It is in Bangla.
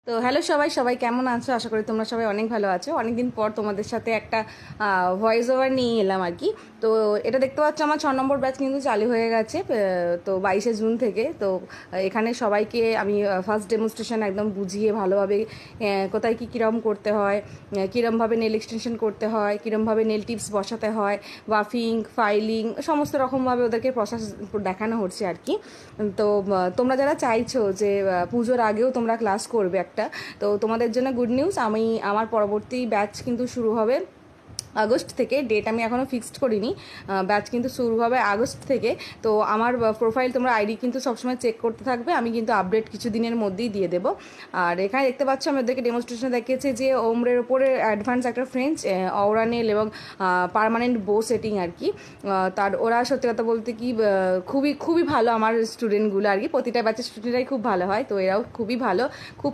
তো হ্যালো সবাই, সবাই কেমন আছো? আশা করি তোমরা সবাই অনেক ভালো আছো। অনেকদিন পর তোমাদের সাথে একটা ভয়েস ওভার নিয়ে এলাম আর কি। তো এটা দেখতে পাচ্ছ, আমার 6 নম্বর ব্যাচ কিন্তু চালু হয়ে গেছে। তো 22শে জুন থেকে। তো এখানে সবাইকে আমি ফার্স্ট ডেমনস্ট্রেশন একদম বুঝিয়ে ভালোভাবে কোথায় কী কীরকম করতে হয়, কীরমভাবে নেল এক্সটেনশন করতে হয়, কীরমভাবে নেল টিপস বসাতে হয়, ওয়াফিং, ফাইলিং, সমস্ত রকমভাবে ওদেরকে প্রসেস দেখানো হচ্ছে আর কি। তো তোমরা যারা চাইছো যে পুজোর আগেও তোমরা ক্লাস করবে একটা, তো তোমাদের জন্য গুড নিউজ। আমার পরবর্তী ব্যাচ কিন্তু শুরু হবে আগস্ট থেকে। ডেট আমি এখনও ফিক্সড করিনি, ব্যাচ কিন্তু শুরু হবে আগস্ট থেকে। তো আমার প্রোফাইল তোমরা আইডি কিন্তু সবসময় চেক করতে থাকবে, আমি কিন্তু আপডেট কিছু দিনের মধ্যেই দিয়ে দেবো। আর এখানে দেখতে পাচ্ছ আমি ওদেরকে ডেমনস্ট্রেশন দেখিয়েছি যে ওমরের ওপরে অ্যাডভান্স একটা ফ্রেঞ্চ, অওরানেল এবং পার্মানেন্ট বো সেটিং আর কি। তার ওরা সত্যি কথা বলতে কি খুবই খুবই ভালো আমার স্টুডেন্টগুলো আর কি। প্রতিটা ব্যাচের স্টুডেন্টরাই খুব ভালো হয়, তো এরাও খুবই ভালো, খুব